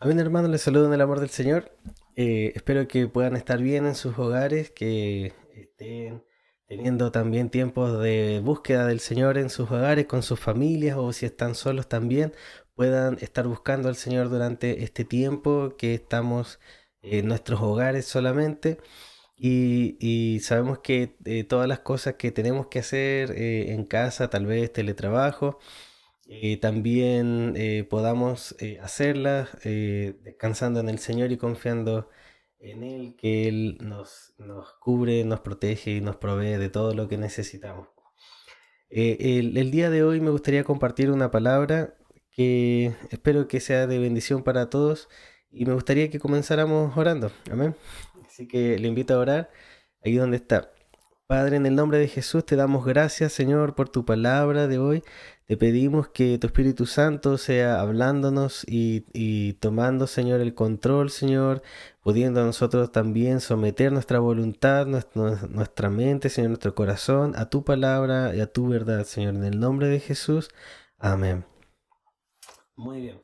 Amén, hermanos, les saludo en el amor del Señor. Espero que puedan estar bien en sus hogares, que estén teniendo también tiempos de búsqueda del Señor en sus hogares, con sus familias, o si están solos también, puedan estar buscando al Señor durante este tiempo que estamos en nuestros hogares solamente. Y sabemos que todas las cosas que tenemos que hacer en casa, tal vez teletrabajo, también podamos hacerlas descansando en el Señor y confiando en Él, que Él nos cubre, nos protege y nos provee de todo lo que necesitamos. El día de hoy me gustaría compartir una palabra que espero que sea de bendición para todos y me gustaría que comenzáramos orando. Amén. Así que le invito a orar ahí donde está. Padre, en el nombre de Jesús te damos gracias, Señor, por tu palabra de hoy. Te pedimos que tu Espíritu Santo sea hablándonos y tomando, Señor, el control, Señor, pudiendo nosotros también someter nuestra voluntad, nuestra mente, Señor, nuestro corazón a tu palabra y a tu verdad, Señor. En el nombre de Jesús, amén. Muy bien.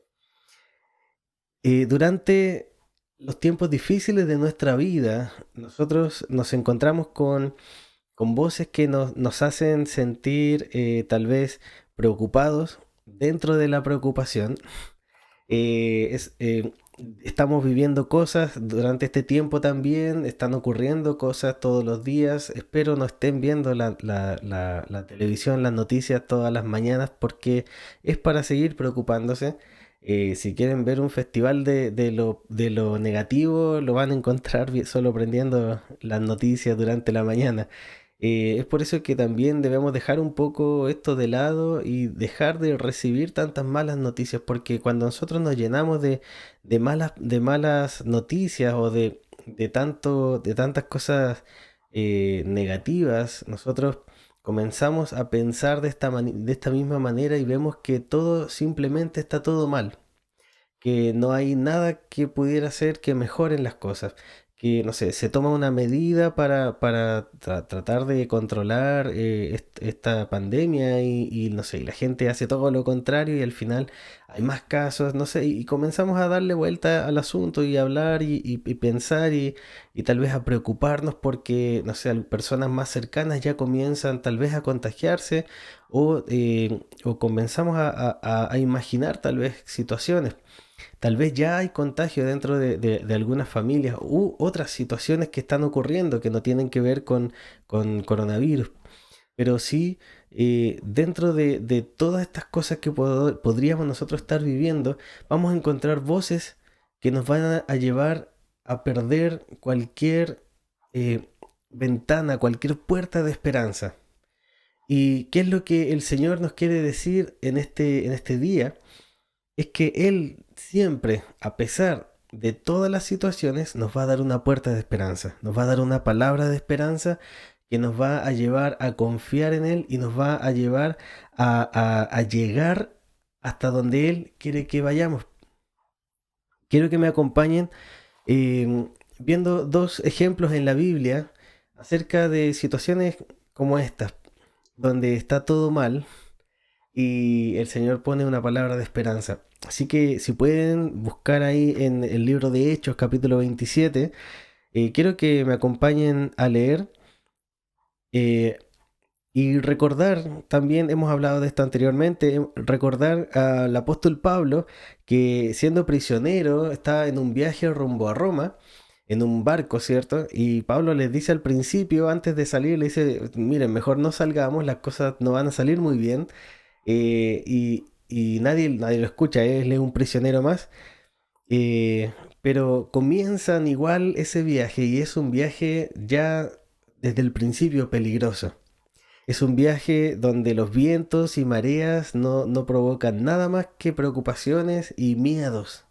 Durante los tiempos difíciles de nuestra vida, nosotros nos encontramos con voces que nos hacen sentir tal vez preocupados dentro de la preocupación. Eh, es, eh, Estamos viviendo cosas durante este tiempo también, están ocurriendo cosas todos los días. Espero no estén viendo la televisión, las noticias todas las mañanas porque es para seguir preocupándose. Si quieren ver un festival de lo negativo, lo van a encontrar solo prendiendo las noticias durante la mañana. Es por eso que también debemos dejar un poco esto de lado y dejar de recibir tantas malas noticias, porque cuando nosotros nos llenamos de malas noticias o de tantas cosas negativas, nosotros comenzamos a pensar de esta misma manera y vemos que todo simplemente está todo mal, que no hay nada que pudiera hacer que mejoren las cosas, que no sé, se toma una medida para tratar de controlar esta pandemia y no sé, y la gente hace todo lo contrario y al final hay más casos, no sé, y comenzamos a darle vuelta al asunto y a hablar y pensar y tal vez a preocuparnos porque, no sé, personas más cercanas ya comienzan tal vez a contagiarse o comenzamos a imaginar tal vez situaciones. Tal vez ya hay contagio dentro de algunas familias u otras situaciones que están ocurriendo que no tienen que ver con coronavirus, pero sí dentro de todas estas cosas que podríamos nosotros estar viviendo, vamos a encontrar voces que nos van a llevar a perder cualquier eh, ventana, cualquier puerta de esperanza. ¿Y qué es lo que el Señor nos quiere decir en este día? Es que Él siempre, a pesar de todas las situaciones, nos va a dar una puerta de esperanza, nos va a dar una palabra de esperanza que nos va a llevar a confiar en Él y nos va a llevar a llegar hasta donde Él quiere que vayamos. Quiero que me acompañen viendo dos ejemplos en la Biblia acerca de situaciones como estas, donde está todo mal y el Señor pone una palabra de esperanza. Así que si pueden buscar ahí en el libro de Hechos, capítulo 27, quiero que me acompañen a leer eh, y recordar, también hemos hablado de esto anteriormente, recordar al apóstol Pablo que siendo prisionero está en un viaje rumbo a Roma, en un barco, ¿cierto? Y Pablo les dice al principio, antes de salir, le dice, miren, mejor no salgamos, las cosas no van a salir muy bien y nadie lo escucha, él es un prisionero más, pero comienzan igual ese viaje y es un viaje ya desde el principio peligroso. Es un viaje donde los vientos y mareas no provocan nada más que preocupaciones y miedos,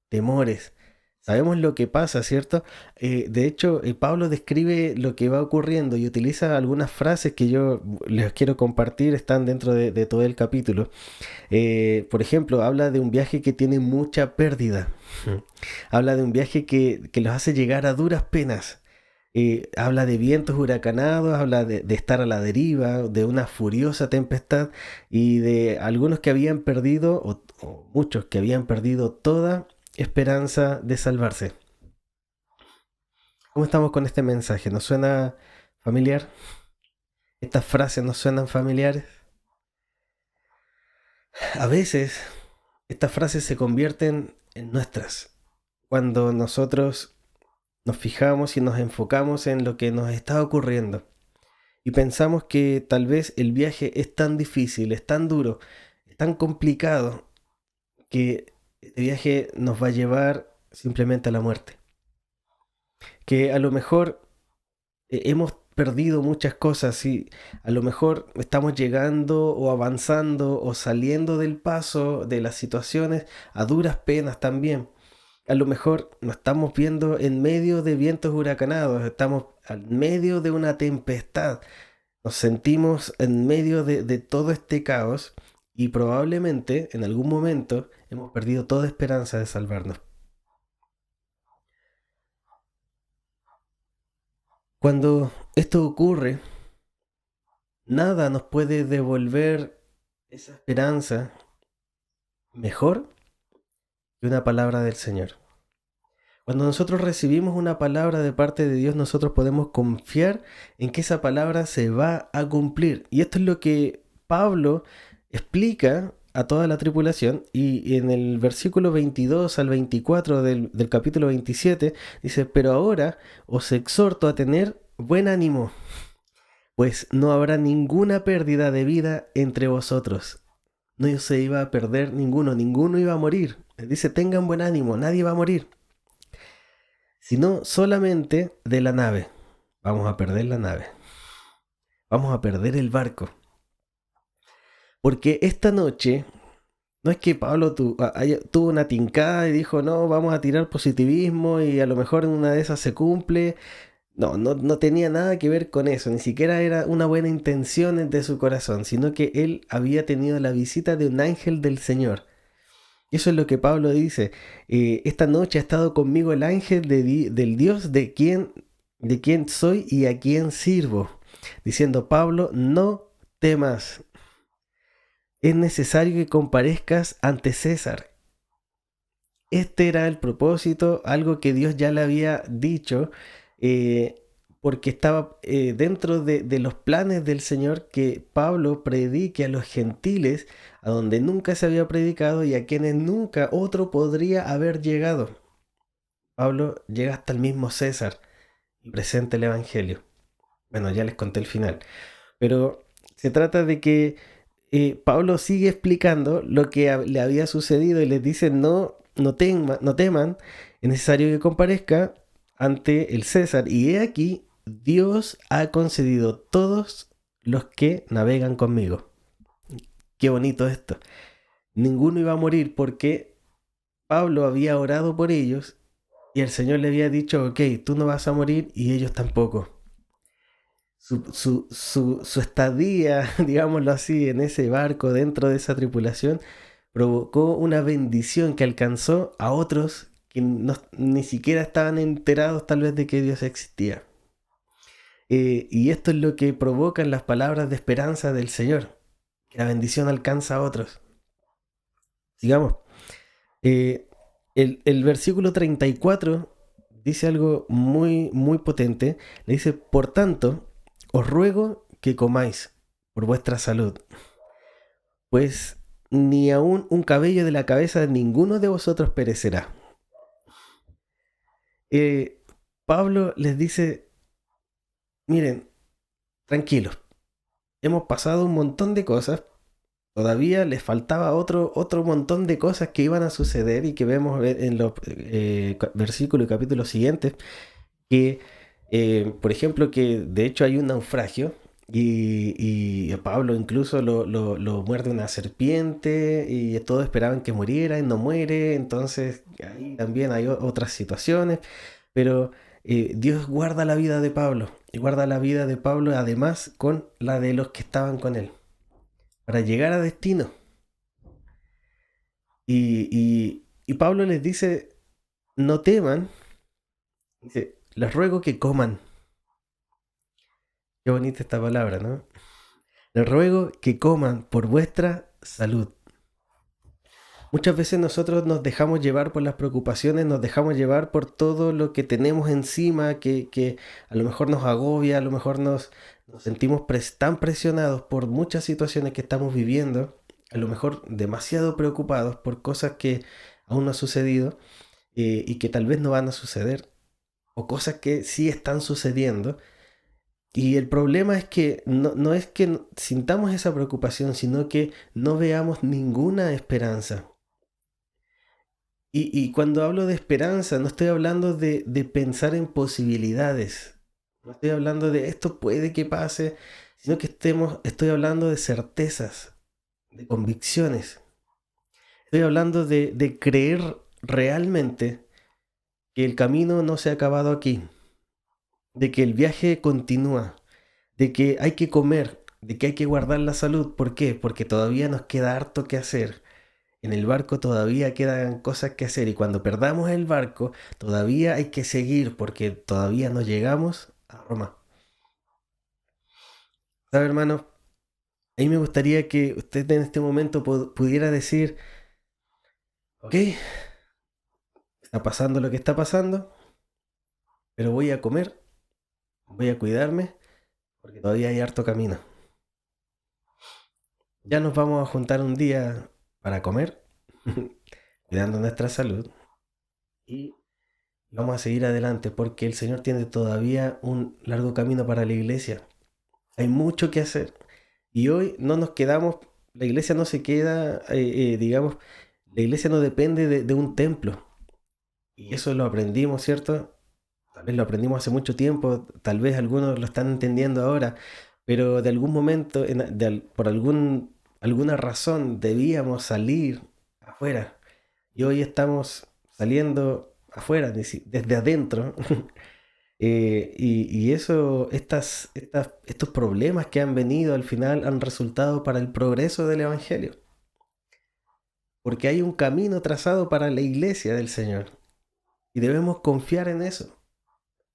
temores. Sabemos lo que pasa, ¿cierto? De hecho, Pablo describe lo que va ocurriendo y utiliza algunas frases que yo les quiero compartir, están dentro de todo el capítulo. Por ejemplo, habla de un viaje que tiene mucha pérdida. Habla de un viaje que los hace llegar a duras penas. Habla de vientos huracanados, habla de estar a la deriva, de una furiosa tempestad y de algunos que habían perdido, o muchos que habían perdido toda esperanza de salvarse. ¿Cómo estamos con este mensaje? ¿Nos suena familiar? ¿Estas frases nos suenan familiares? A veces estas frases se convierten en nuestras cuando nosotros nos fijamos y nos enfocamos en lo que nos está ocurriendo y pensamos que tal vez el viaje es tan difícil, es tan duro, es tan complicado que este viaje nos va a llevar simplemente a la muerte. Que a lo mejor hemos perdido muchas cosas y a lo mejor estamos llegando o avanzando o saliendo del paso de las situaciones a duras penas también. A lo mejor nos estamos viendo en medio de vientos huracanados, estamos en medio de una tempestad, nos sentimos en medio de todo este caos y probablemente en algún momento hemos perdido toda esperanza de salvarnos. Cuando esto ocurre, nada nos puede devolver esa esperanza mejor que una palabra del Señor. Cuando nosotros recibimos una palabra de parte de Dios, nosotros podemos confiar en que esa palabra se va a cumplir. Y esto es lo que Pablo explica a toda la tripulación, y en el versículo 22 al 24 del capítulo 27 dice: pero ahora os exhorto a tener buen ánimo, pues no habrá ninguna pérdida de vida entre vosotros. No se iba a perder ninguno iba a morir. Dice: tengan buen ánimo, nadie va a morir, sino solamente de la nave. Vamos a perder la nave, vamos a perder el barco. Porque esta noche, no es que Pablo tuvo una tincada y dijo: no, vamos a tirar positivismo y a lo mejor en una de esas se cumple. No tenía nada que ver con eso, ni siquiera era una buena intención de su corazón, sino que él había tenido la visita de un ángel del Señor. Y eso es lo que Pablo dice: esta noche ha estado conmigo el ángel del Dios de quien soy y a quien sirvo. Diciendo: Pablo, no temas, es necesario que comparezcas ante César. Este era el propósito, algo que Dios ya le había dicho, eh, porque estaba dentro de los planes del Señor que Pablo predique a los gentiles, a donde nunca se había predicado y a quienes nunca otro podría haber llegado. Pablo llega hasta el mismo César y presenta el Evangelio. Bueno, ya les conté el final, pero se trata de que Pablo sigue explicando lo que le había sucedido y les dice: no teman, es necesario que comparezca ante el César. Y he aquí, Dios ha concedido todos los que navegan conmigo. Qué bonito esto. Ninguno iba a morir porque Pablo había orado por ellos y el Señor le había dicho: ok, tú no vas a morir y ellos tampoco. Su estadía, digámoslo así, en ese barco, dentro de esa tripulación, provocó una bendición que alcanzó a otros que ni siquiera estaban enterados tal vez de que Dios existía. Y esto es lo que provocan las palabras de esperanza del Señor, que la bendición alcanza a otros. Sigamos. El versículo 34 dice algo muy, muy potente. Le dice: por tanto, os ruego que comáis por vuestra salud, pues ni aun un cabello de la cabeza de ninguno de vosotros perecerá. Pablo les dice: miren, tranquilos, hemos pasado un montón de cosas, todavía les faltaba otro montón de cosas que iban a suceder y que vemos en los versículos y capítulos siguientes, que, por ejemplo, que de hecho hay un naufragio y a Pablo incluso lo muerde una serpiente y todos esperaban que muriera y no muere. Entonces ahí también hay otras situaciones, pero Dios guarda la vida de Pablo y guarda la vida de Pablo además con la de los que estaban con él para llegar a destino. Y Pablo les dice: no teman, dice: les ruego que coman. Qué bonita esta palabra, ¿no? Les ruego que coman por vuestra salud. Muchas veces nosotros nos dejamos llevar por las preocupaciones, nos dejamos llevar por todo lo que tenemos encima, que a lo mejor nos agobia, a lo mejor nos sentimos tan presionados por muchas situaciones que estamos viviendo, a lo mejor demasiado preocupados por cosas que aún no han sucedido y que tal vez no van a suceder, o cosas que sí están sucediendo. Y el problema es que no es que sintamos esa preocupación, sino que no veamos ninguna esperanza. Y cuando hablo de esperanza, no estoy hablando de pensar en posibilidades, no estoy hablando de esto puede que pase, sino que estoy hablando de certezas, de convicciones. Estoy hablando de creer realmente que el camino no se ha acabado aquí, de que el viaje continúa, de que hay que comer, de que hay que guardar la salud. ¿Por qué? Porque todavía nos queda harto que hacer. En el barco todavía quedan cosas que hacer y cuando perdamos el barco todavía hay que seguir porque todavía no llegamos a Roma. ¿Sabe, hermano? A mí me gustaría que usted en este momento pudiera decir, ok, está pasando lo que está pasando, pero voy a comer, voy a cuidarme porque todavía hay harto camino. Ya nos vamos a juntar un día para comer, cuidando nuestra salud y vamos a seguir adelante porque el Señor tiene todavía un largo camino para la iglesia. Hay mucho que hacer. Y hoy no nos quedamos, la iglesia no se queda, digamos, la iglesia no depende de un templo. Y eso lo aprendimos, ¿cierto? Tal vez lo aprendimos hace mucho tiempo, tal vez algunos lo están entendiendo ahora, pero de algún momento, por alguna razón, debíamos salir afuera. Y hoy estamos saliendo afuera, desde adentro. Y eso, estos problemas que han venido al final han resultado para el progreso del Evangelio, porque hay un camino trazado para la iglesia del Señor y debemos confiar en eso.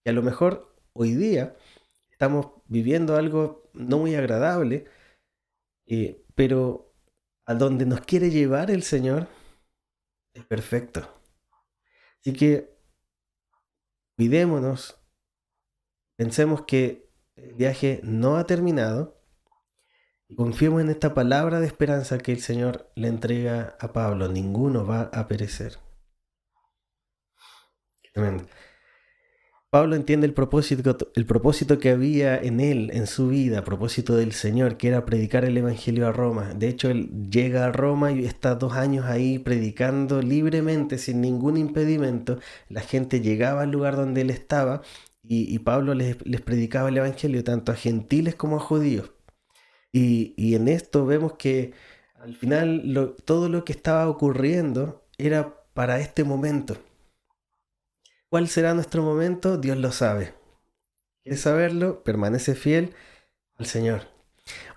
Y a lo mejor hoy día estamos viviendo algo no muy agradable, pero a donde nos quiere llevar el Señor es perfecto. Así que cuidémonos, pensemos que el viaje no ha terminado. Y confiemos en esta palabra de esperanza que el Señor le entrega a Pablo. Ninguno va a perecer. Tremendo. Pablo entiende el propósito que había en él, en su vida, propósito del Señor, que era predicar el Evangelio a Roma. De hecho, él llega a Roma y está 2 años ahí predicando libremente, sin ningún impedimento. La gente llegaba al lugar donde él estaba y Pablo les predicaba el Evangelio tanto a gentiles como a judíos. Y en esto vemos que al final todo lo que estaba ocurriendo era para este momento. ¿Cuál será nuestro momento? Dios lo sabe. ¿Quieres saberlo? Permanece fiel al Señor.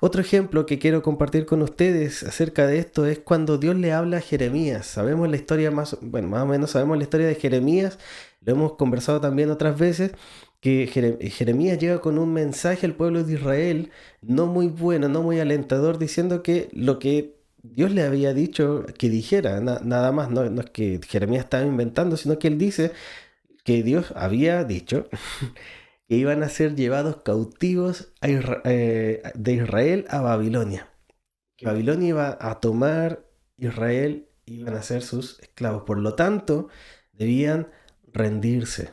Otro ejemplo que quiero compartir con ustedes acerca de esto es cuando Dios le habla a Jeremías. Sabemos la historia más o menos sabemos la historia de Jeremías, lo hemos conversado también otras veces, que Jeremías llega con un mensaje al pueblo de Israel no muy bueno, no muy alentador, diciendo que lo que Dios le había dicho que dijera, nada más, no es que Jeremías estaba inventando, sino que él dice que Dios había dicho que iban a ser llevados cautivos de Israel a Babilonia. Que Babilonia iba a tomar Israel y iban a ser sus esclavos. Por lo tanto, debían rendirse,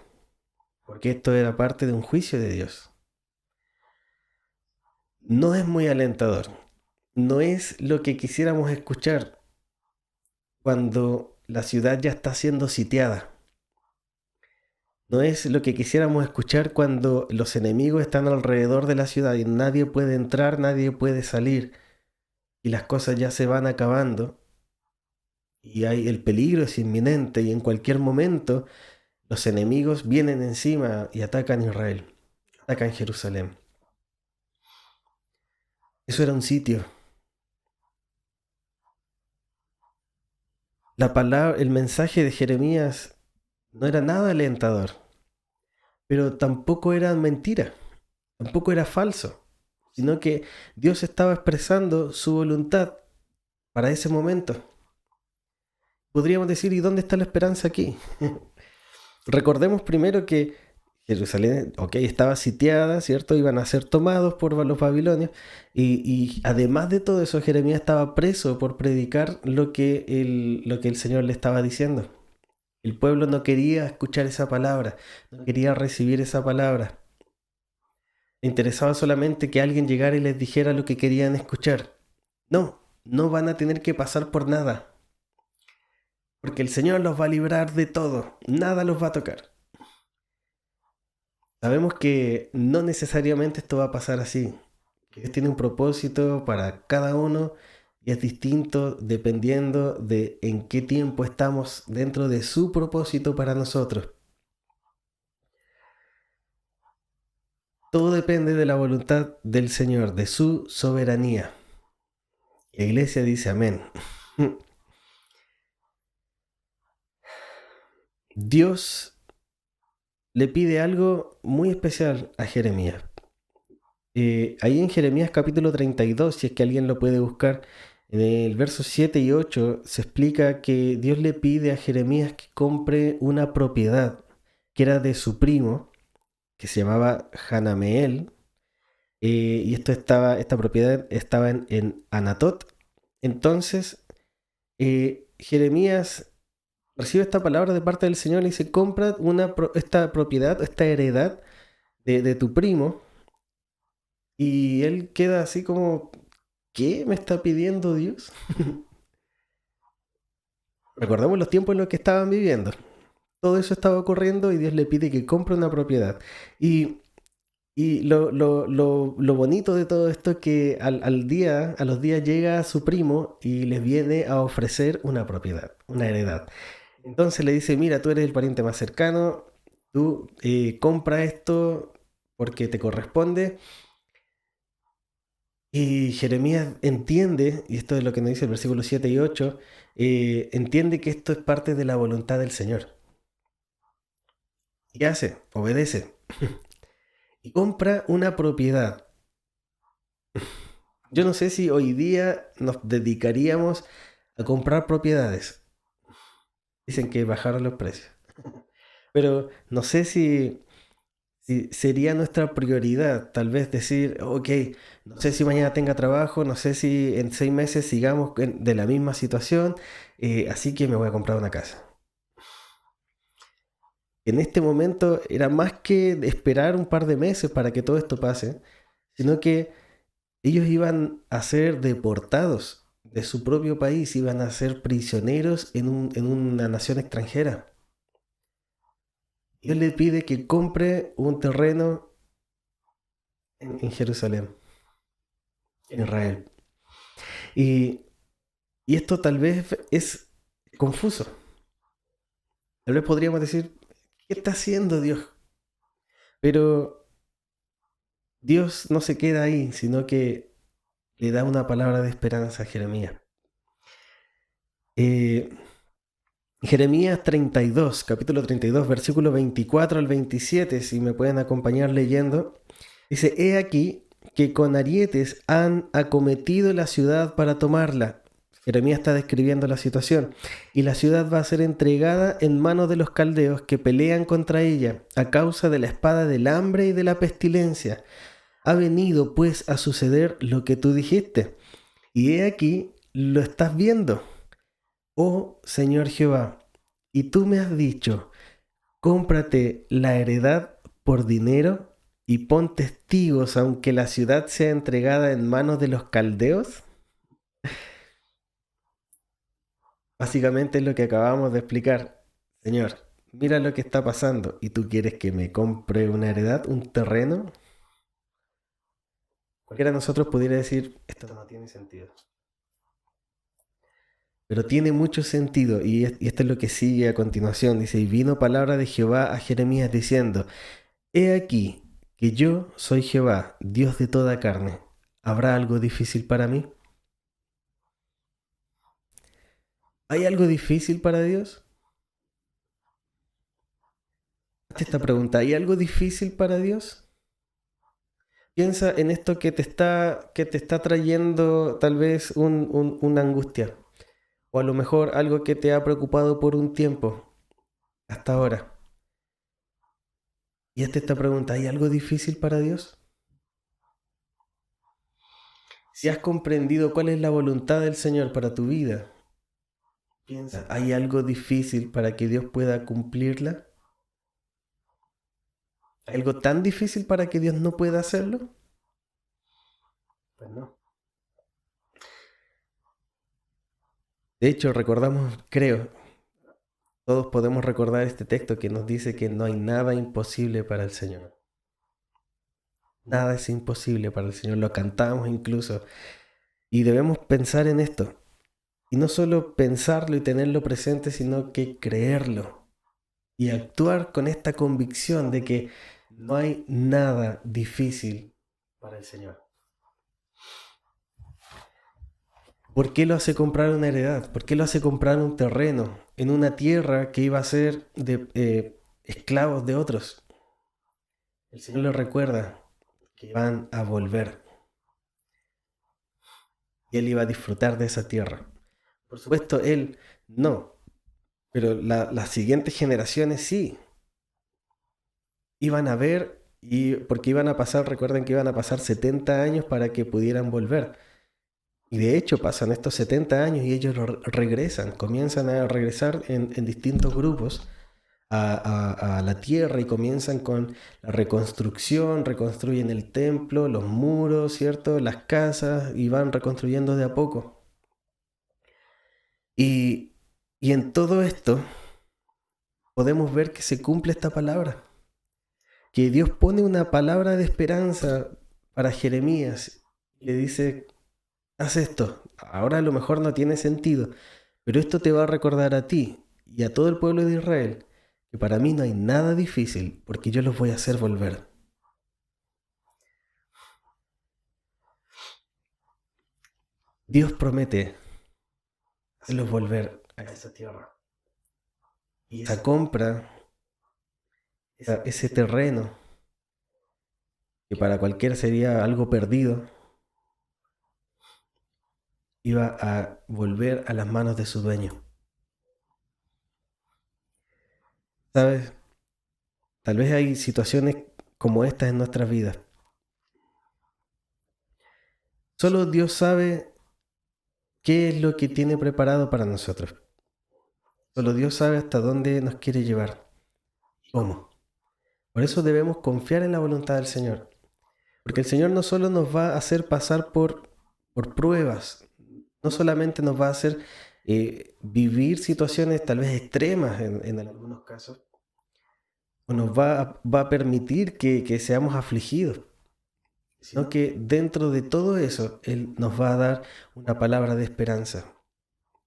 porque esto era parte de un juicio de Dios. No es muy alentador. No es lo que quisiéramos escuchar cuando la ciudad ya está siendo sitiada. No es lo que quisiéramos escuchar cuando los enemigos están alrededor de la ciudad y nadie puede entrar, nadie puede salir y las cosas ya se van acabando y el peligro es inminente y en cualquier momento los enemigos vienen encima y atacan Israel, atacan Jerusalén. Eso era un sitio. El mensaje de Jeremías no era nada alentador, pero tampoco era mentira, tampoco era falso, sino que Dios estaba expresando su voluntad para ese momento. podríamos decir, ¿y dónde está la esperanza aquí? Recordemos primero que Jerusalén, ok, estaba sitiada, ¿cierto? Iban a ser tomados por los babilonios. Y además de todo eso, Jeremías estaba preso por predicar lo que el Señor le estaba diciendo. El pueblo no quería escuchar esa palabra, no quería recibir esa palabra. Le interesaba solamente que alguien llegara y les dijera lo que querían escuchar. No, no van a tener que pasar por nada, porque el Señor los va a librar de todo, nada los va a tocar. Sabemos que no necesariamente esto va a pasar así. Dios tiene un propósito para cada uno y es distinto dependiendo de en qué tiempo estamos dentro de su propósito para nosotros. Todo depende de la voluntad del Señor, de su soberanía. La iglesia dice amén. Dios le pide algo muy especial a Jeremías. Ahí en Jeremías capítulo 32, si es que alguien lo puede buscar, en el verso 7 y 8 se explica que Dios le pide a Jeremías que compre una propiedad que era de su primo, que se llamaba Hanameel, y esta propiedad estaba en Anatot. Entonces, Jeremías recibe esta palabra de parte del Señor y dice, compra esta propiedad, esta heredad de tu primo. Y él queda así como, ¿qué me está pidiendo Dios? Recordamos los tiempos en los que estaban viviendo. Todo eso estaba ocurriendo y Dios le pide que compre una propiedad. Y, y lo bonito de todo esto es que a los días llega su primo y les viene a ofrecer una propiedad, una heredad. Entonces le dice, mira, tú eres el pariente más cercano, tú compra esto porque te corresponde. Y Jeremías entiende, y esto es lo que nos dice el versículo 7 y 8, entiende que esto es parte de la voluntad del Señor. ¿Y qué hace? Obedece. Y compra una propiedad. Yo no sé si hoy día nos dedicaríamos a comprar propiedades. Dicen que bajaron los precios. Pero no sé si sería nuestra prioridad, tal vez decir, ok, no sé si mañana tenga trabajo, no sé si en 6 meses sigamos de la misma situación, así que me voy a comprar una casa. En este momento era más que esperar un par de meses para que todo esto pase, sino que ellos iban a ser deportados de su propio país, iban a ser prisioneros en una nación extranjera. Y él le pide que compre un terreno en Jerusalén, en Israel. Y, y esto tal vez es confuso. Tal vez podríamos decir, ¿qué está haciendo Dios? Pero Dios no se queda ahí, sino que le da una palabra de esperanza a Jeremías. Eh, Jeremías 32, capítulo 32, versículo 24 al 27, si me pueden acompañar leyendo, dice, he aquí que con arietes han acometido la ciudad para tomarla. Jeremías está describiendo la situación. Y la ciudad va a ser entregada en manos de los caldeos que pelean contra ella a causa de la espada del hambre y de la pestilencia. Ha venido pues a suceder lo que tú dijiste. Y he aquí, lo estás viendo, oh Señor Jehová. Y tú me has dicho, cómprate la heredad por dinero y pon testigos aunque la ciudad sea entregada en manos de los caldeos. Básicamente es lo que acabamos de explicar. Señor, mira lo que está pasando y tú quieres que me compre una heredad, un terreno. Cualquiera de nosotros pudiera decir, esto no tiene sentido. Pero tiene mucho sentido y esto es lo que sigue a continuación. Dice, y vino palabra de Jehová a Jeremías diciendo, he aquí que yo soy Jehová, Dios de toda carne. ¿Habrá algo difícil para mí? ¿Hay algo difícil para Dios? Hazte esta pregunta, ¿hay algo difícil para Dios? Piensa en esto que te está trayendo tal vez una angustia, O a lo mejor algo que te ha preocupado por un tiempo, hasta ahora. Y esta pregunta, ¿hay algo difícil para Dios? Si has comprendido cuál es la voluntad del Señor para tu vida, piensa, ¿hay algo difícil para que Dios pueda cumplirla? ¿Hay algo tan difícil para que Dios no pueda hacerlo? Pues no. De hecho, recordamos, creo, todos podemos recordar este texto que nos dice que no hay nada imposible para el Señor. Nada es imposible para el Señor, lo cantamos incluso. Y debemos pensar en esto. Y no solo pensarlo y tenerlo presente, sino que creerlo. Y actuar con esta convicción de que no hay nada difícil para el Señor. ¿Por qué lo hace comprar una heredad? ¿Por qué lo hace comprar un terreno en una tierra que iba a ser de esclavos de otros? El Señor le recuerda que van a volver. Y Él iba a disfrutar de esa tierra. Por supuesto, Él no. Pero las siguientes generaciones sí. Iban a ver, y porque iban a pasar, recuerden que iban a pasar 70 años para que pudieran volver. Y de hecho pasan estos 70 años y ellos regresan, comienzan a regresar en distintos grupos a la tierra y comienzan con la reconstrucción, reconstruyen el templo, los muros, ¿cierto? Las casas y van reconstruyendo de a poco. Y en todo esto podemos ver que se cumple esta palabra, que Dios pone una palabra de esperanza para Jeremías y le dice, haz esto, ahora a lo mejor no tiene sentido, pero esto te va a recordar a ti y a todo el pueblo de Israel que para mí no hay nada difícil porque yo los voy a hacer volver. Dios promete hacerlos volver a esa tierra. Y esa compra, ese terreno, que para cualquiera sería algo perdido, iba a volver a las manos de su dueño. ¿Sabes? Tal vez hay situaciones como estas en nuestras vidas. Solo Dios sabe qué es lo que tiene preparado para nosotros. Solo Dios sabe hasta dónde nos quiere llevar. ¿Cómo? Por eso debemos confiar en la voluntad del Señor. Porque el Señor no solo nos va a hacer pasar por pruebas, no solamente nos va a hacer vivir situaciones tal vez extremas en algunos casos, o nos va a permitir que seamos afligidos, sino que dentro de todo eso Él nos va a dar una palabra de esperanza.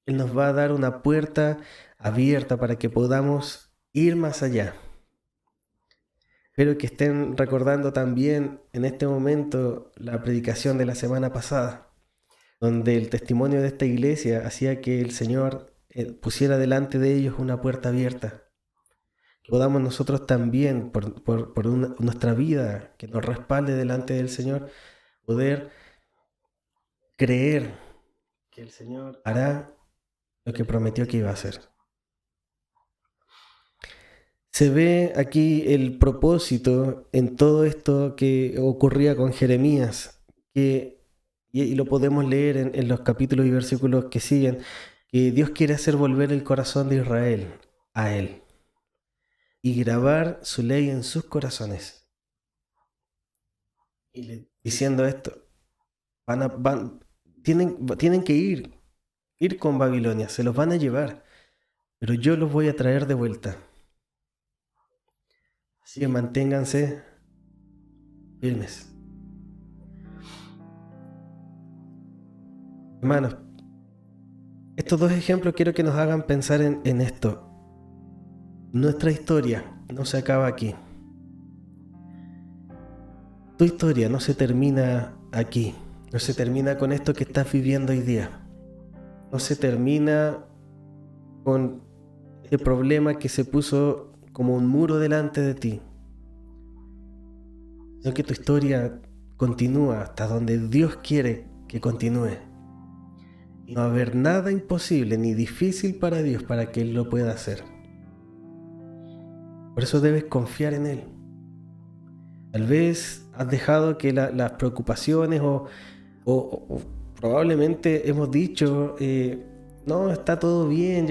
Él nos va a dar una puerta abierta para que podamos ir más allá. Espero que estén recordando también en este momento la predicación de la semana pasada, donde el testimonio de esta iglesia hacía que el Señor pusiera delante de ellos una puerta abierta. Que podamos nosotros también, por nuestra vida que nos respalde delante del Señor, poder creer que el Señor hará lo que prometió que iba a hacer. Se ve aquí el propósito en todo esto que ocurría con Jeremías, y lo podemos leer en los capítulos y versículos que siguen, que Dios quiere hacer volver el corazón de Israel a Él y grabar su ley en sus corazones. Y diciendo esto, tienen que ir con Babilonia, se los van a llevar, pero yo los voy a traer de vuelta. Así que manténganse firmes. Hermanos, estos dos ejemplos quiero que nos hagan pensar en esto. Nuestra historia no se acaba aquí. Tu historia no se termina aquí. No se termina con esto que estás viviendo hoy día. No se termina con el problema que se puso como un muro delante de ti. Sino que tu historia continúa hasta donde Dios quiere que continúe. Y no va a haber nada imposible ni difícil para Dios para que Él lo pueda hacer. Por eso debes confiar en Él. Tal vez has dejado que las preocupaciones o probablemente hemos dicho, no, está todo bien,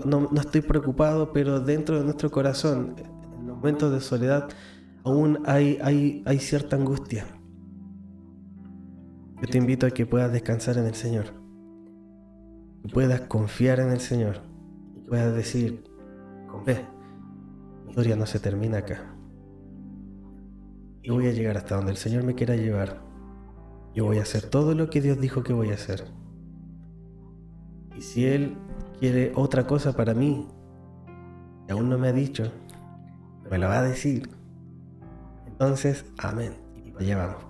no estoy preocupado, pero dentro de nuestro corazón, en los momentos de soledad, aún hay cierta angustia. Yo te invito a que puedas descansar en el Señor, que puedas confiar en el Señor, que puedas decir, con fe, mi historia no se termina acá. Yo voy a llegar hasta donde el Señor me quiera llevar. Yo voy a hacer todo lo que Dios dijo que voy a hacer. Y si Él quiere otra cosa para mí, que aún no me ha dicho, me la va a decir, entonces, amén, y allá vamos.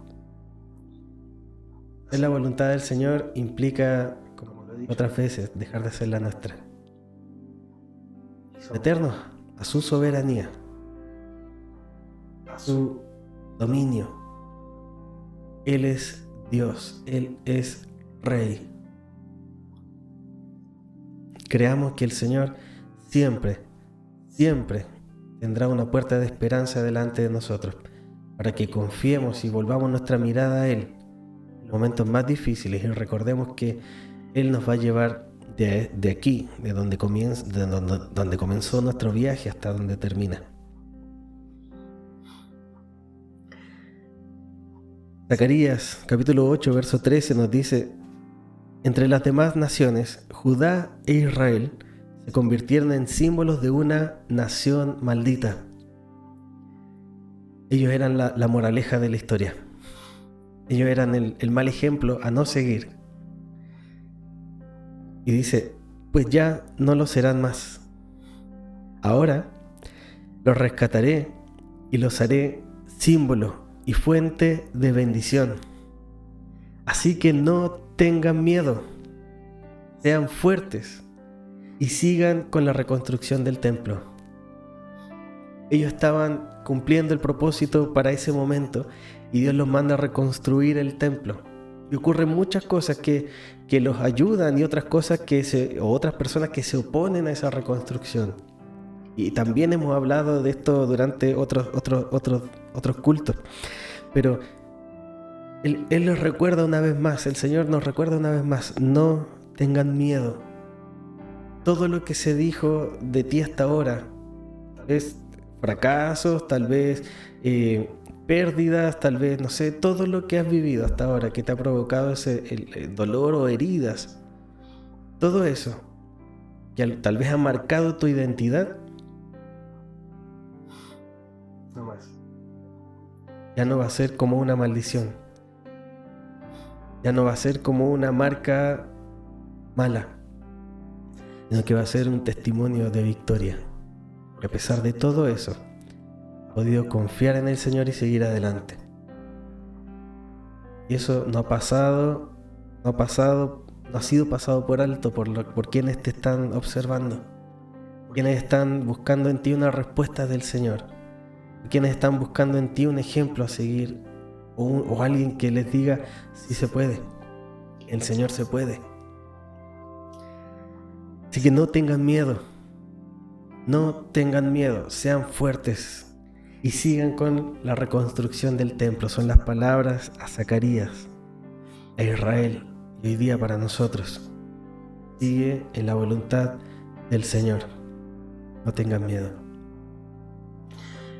Hacer la voluntad del Señor implica, como lo he dicho otras veces, dejar de hacer la nuestra. Meternos a su soberanía, a su dominio. Él es Dios, Él es Rey. Creamos que el Señor siempre tendrá una puerta de esperanza delante de nosotros, para que confiemos y volvamos nuestra mirada a Él en los momentos más difíciles y recordemos que Él nos va a llevar de aquí, de donde comenzó nuestro viaje hasta donde termina. Zacarías capítulo 8 verso 13 nos dice: entre las demás naciones, Judá e Israel se convirtieron en símbolos de una nación maldita. Ellos eran la moraleja de la historia. Ellos eran el mal ejemplo a no seguir. Y dice, pues ya no lo serán más. Ahora los rescataré y los haré símbolo y fuente de bendición. Así que no tengan miedo, sean fuertes y sigan con la reconstrucción del templo. Ellos estaban cumpliendo el propósito para ese momento y Dios los manda a reconstruir el templo. Y ocurren muchas cosas que los ayudan y otras cosas otras personas que se oponen a esa reconstrucción. Y también hemos hablado de esto durante otros cultos. Pero Él les recuerda una vez más, el Señor nos recuerda una vez más, no tengan miedo. Todo lo que se dijo de ti hasta ahora, tal vez fracasos, tal vez pérdidas, tal vez, no sé, todo lo que has vivido hasta ahora que te ha provocado el dolor o heridas, todo eso que tal vez ha marcado tu identidad, no más. Ya no va a ser como una maldición. Ya no va a ser como una marca mala, sino que va a ser un testimonio de victoria. Y a pesar de todo eso, he podido confiar en el Señor y seguir adelante. Y eso no ha sido pasado por alto por quienes te están observando, quienes están buscando en ti una respuesta del Señor, quienes están buscando en ti un ejemplo a seguir, o alguien que les diga si se puede, el Señor se puede. Así que no tengan miedo, sean fuertes y sigan con la reconstrucción del templo. Son las palabras a Zacarías, a Israel y hoy día para nosotros. Sigue en la voluntad del Señor, no tengan miedo.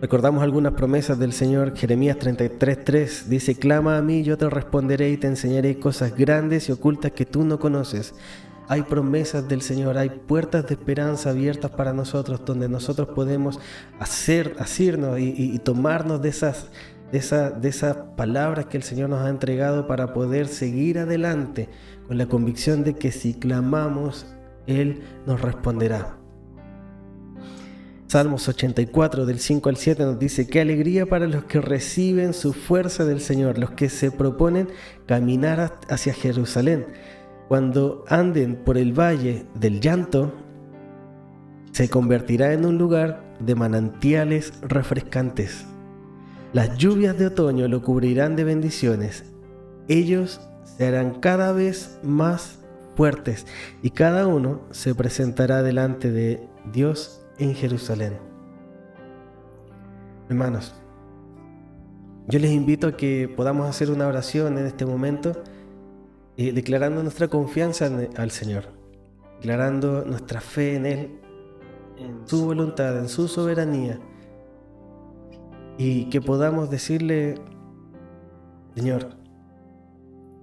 Recordamos algunas promesas del Señor. Jeremías 33:3 dice: clama a mí, yo te responderé y te enseñaré cosas grandes y ocultas que tú no conoces. Hay promesas del Señor, hay puertas de esperanza abiertas para nosotros, donde nosotros podemos asirnos y tomarnos de esas palabras que el Señor nos ha entregado para poder seguir adelante con la convicción de que si clamamos, Él nos responderá. Salmos 84 del 5 al 7 nos dice: qué alegría para los que reciben su fuerza del Señor, los que se proponen caminar hacia Jerusalén. Cuando anden por el valle del llanto, se convertirá en un lugar de manantiales refrescantes. Las lluvias de otoño lo cubrirán de bendiciones. Ellos serán cada vez más fuertes y cada uno se presentará delante de Dios en Jerusalén. Hermanos, yo les invito a que podamos hacer una oración en este momento, declarando nuestra confianza al Señor, declarando nuestra fe en Él, en su voluntad, en su soberanía, y que podamos decirle: Señor,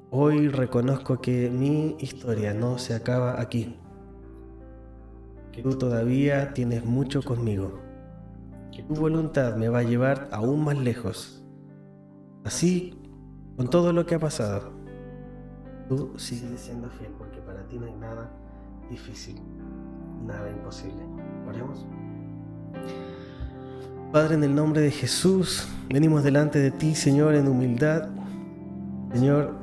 hoy reconozco que mi historia no se acaba aquí, que tú todavía tienes mucho conmigo, que tu voluntad me va a llevar aún más lejos. Así, con todo lo que ha pasado, tú sigues siendo fiel, porque para ti no hay nada difícil, nada imposible. Oremos. Padre, en el nombre de Jesús, venimos delante de ti, Señor, en humildad. Señor,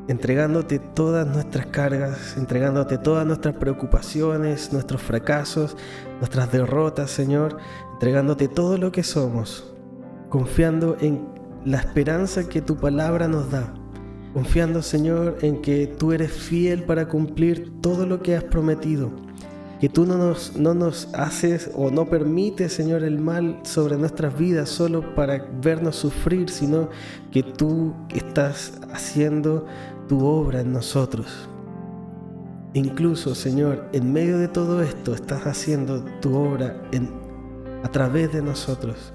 entregándote todas nuestras cargas, entregándote todas nuestras preocupaciones, nuestros fracasos, nuestras derrotas, Señor, entregándote todo lo que somos, confiando en la esperanza que tu palabra nos da, confiando, Señor, en que tú eres fiel para cumplir todo lo que has prometido, que tú no nos haces o no permites, Señor, el mal sobre nuestras vidas solo para vernos sufrir, sino que tú estás haciendo tu obra en nosotros. Incluso, Señor, en medio de todo esto estás haciendo tu obra a través de nosotros.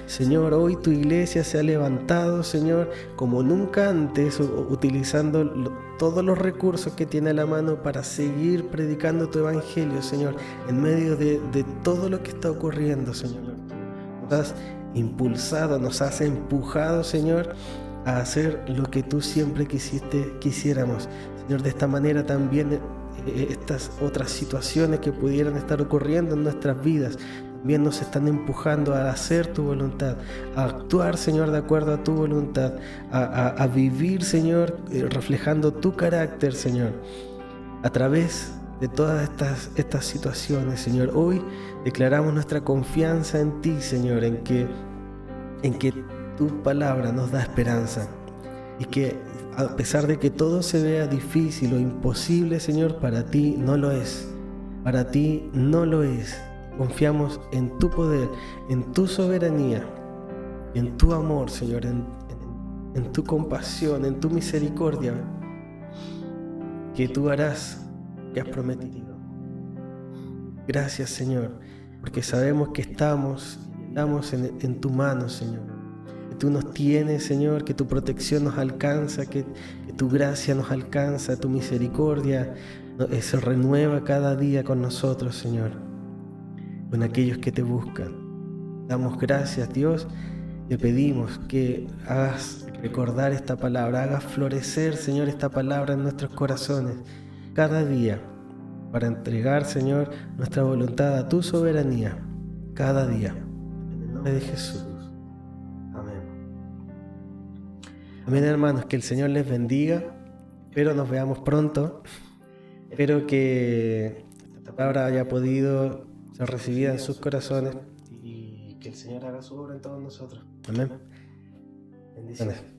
Señor, hoy tu iglesia se ha levantado, Señor, como nunca antes, utilizando todos los recursos que tiene a la mano para seguir predicando tu evangelio, Señor, en medio de todo lo que está ocurriendo, Señor. Nos has impulsado, nos has empujado, Señor, a hacer lo que tú siempre quisiéramos. Señor, de esta manera también estas otras situaciones que pudieran estar ocurriendo en nuestras vidas también nos están empujando a hacer tu voluntad, a actuar, Señor, de acuerdo a tu voluntad, a vivir, Señor, reflejando tu carácter, Señor, a través de todas estas situaciones, Señor. Hoy declaramos nuestra confianza en ti, Señor, en que tu palabra nos da esperanza, y que a pesar de que todo se vea difícil o imposible, Señor, para ti no lo es. Para ti no lo es. Confiamos en tu poder, en tu soberanía, en tu amor, Señor, en tu compasión, en tu misericordia, que tú harás, que has prometido. Gracias, Señor, porque sabemos que estamos en tu mano, Señor. Que tú nos tienes, Señor, que tu protección nos alcanza, que tu gracia nos alcanza, tu misericordia se renueva cada día con nosotros, Señor, con aquellos que te buscan. Damos gracias, Dios. Te pedimos que hagas recordar esta palabra, hagas florecer, Señor, esta palabra en nuestros corazones cada día, para entregar, Señor, nuestra voluntad a tu soberanía cada día. En el nombre de Jesús. Amén. Amén, hermanos, que el Señor les bendiga. Espero nos veamos pronto. Espero que esta palabra haya podido ser recibida en sus corazones y que el Señor haga su obra en todos nosotros. Amén. Bendiciones.